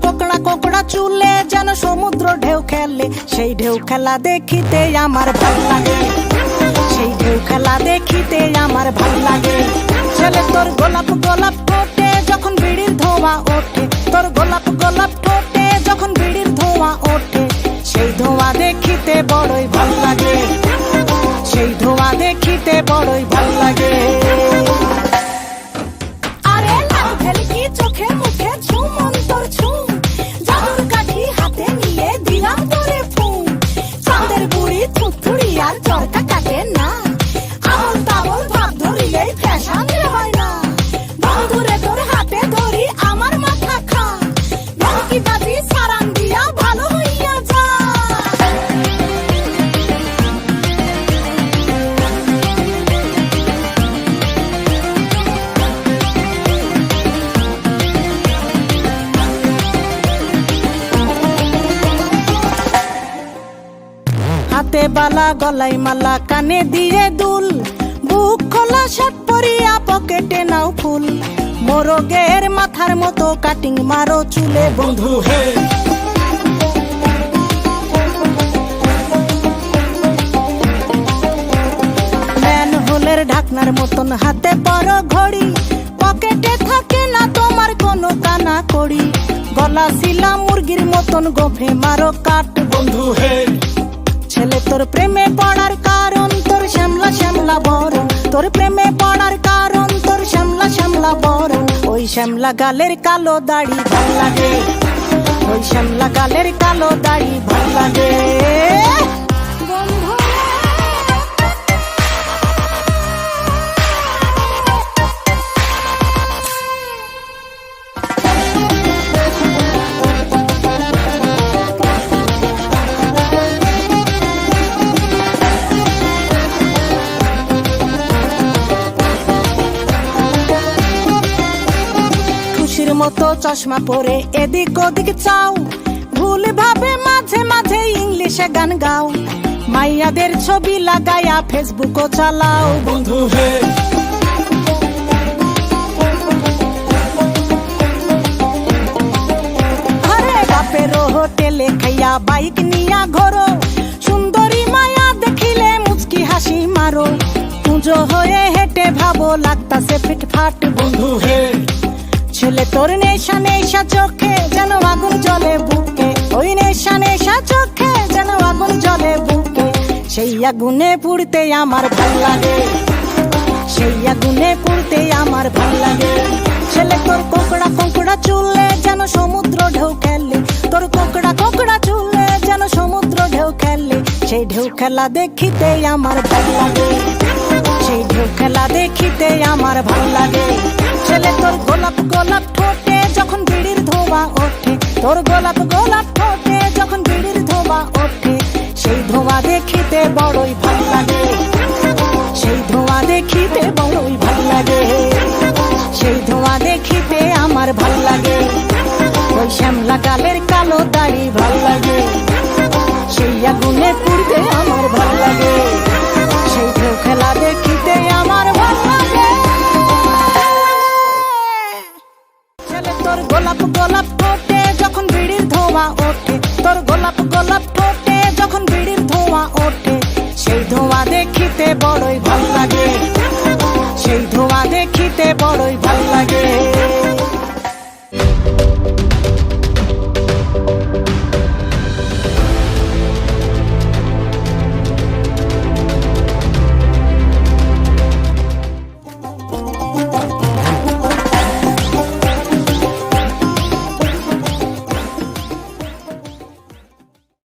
কোকড়া কোকড়া চুলে যেন সমুদ্র ঢেউ খেলে, সেই ঢেউ খেলা দেখিতে আমার ভাল লাগে, সেই ঢেউ খেলা দেখিতে আমার ভাল লাগে। ছেলে তোর গোলাপ গোলাপ ঠোঁটে যখন বিড়ির ধোঁয়া ওঠে, তোর গোলাপ গোলাপ ঠোঁটে যখন বিড়ির ধোঁয়া ওঠে, সেই ধোঁয়া দেখিতে বড়ই ভাল লাগে, সেই ধোঁয়া দেখিতে বড়ই ভাল লাগে। আরে লাল ভেলকি চোখে মুখে ঝুম অন্তর ঝুম, জাদুর কাঠি হাতে নিয়ে দিলাম তোরে ফুম, চাঁদের বুড়ি থুথুড়ি আর চরকা কাটে না, আবল তাবল ভাব ধরিলেই ফ্যাশন হয় না, বন্ধুরে তোর হাতে ধরি আমার মাথা খা, ভেলকি বাজি সারান দিয়া ভালো হইয়া যা। হাতে বালা গলায় মালা কানে দিয়ে দুল, বুক খোলা শার্ট পরিয়া পকেটে নাও ফুল, মোরগের মাথার মতো কাটিং মারো চুলে বন্ধু হে। ম্যানহোলের ঢাকনার মতন হাতে বড় ঘড়ি, পকেটে থাকে না তোমার কোনো কানা কড়ি, গলা শিলা মুরগির মতন গোফে মারো কাট বন্ধু হে। ছেলে তোর প্রেমে পড়ার কারণ তোর শ্যামলা শ্যামলা বরণ, তোর প্রেমে পড়ার কারণ তোর শ্যামলা শ্যামলা বরণ, ওই শ্যামলা গালের কালো দাড়ি ভাল লাগে, ওই শ্যামলা গালের কালো দাড়ি ভাল লাগে। মতো চশমা পরে এদিক ওদিক চাও, ভুল ভাবে মাঝে মাঝে ইংলিশে গান গাও, মাইয়াদের ছবি লাগায়া ফেসবুকও চালাও বন্ধু হে। আরে বাপের হোটেলে খাইয়া বাইক নিয়া ঘোরো, সুন্দরী মায়া দেখিলে মুচকি হাসি মারো, পুজো হয়ে হেঁটে ভাবো লাগতাছে ফিটফাট বন্ধু হে। ছেলে তোর নেশা নেশা চোখে যেন আগুন জ্বলে বুকে, ওই নেশা নেশা চোখে যেন আগুন জ্বলে বুকে, সেই আগুনে পুড়তে আমার ভাল লাগে, সেই আগুনে পুড়তে আমার ভাল লাগে। ছেলে তোর কোকড়া কোকড়া চুলে যেন সমুদ্র ঢেউ খেলে, তোর কোকড়া কোকড়া চুলে যেন সমুদ্র ঢেউ খেলে, সেই ঢেউ খেলা দেখিতে আমার ভাল লাগে, সেই ঢেউ খেলা দেখিতে আমার ভাল লাগে। ছেলে তোর গোলাপ গোলাপ ঠোঁটে যখন বিড়ির ধোঁয়া ওঠে, তোর গোলাপ গোলাপ ঠোঁটে যখন বিড়ির ধোঁয়া ওঠে, সেই ধোঁয়া দেখিতে বড়ই ভাল লাগে, সেই ধোঁয়া দেখিতে বড়ই ভাল লাগে, সেই ধোঁয়া দেখিতে আমার ভাল লাগে, ওই শ্যামলা গালের কালো দাড়ি ভাল লাগে, সেই আগুনে পুড়তে আমার ভাল লাগে, সেই ঢেউ খেলা দেখিতে আমার ভাল লাগে। তোর গোলাপ গোলাপ ঠোঁটে যখন বিড়ির ধোঁয়া ওঠে, তোর গোলাপ গোলাপ ঠোঁটে যখন বিড়ির ধোঁয়া ওঠে, সেই ধোঁয়া দেখিতে বড়ই ভাল লাগে, সেই ধোঁয়া দেখিতে বড়ই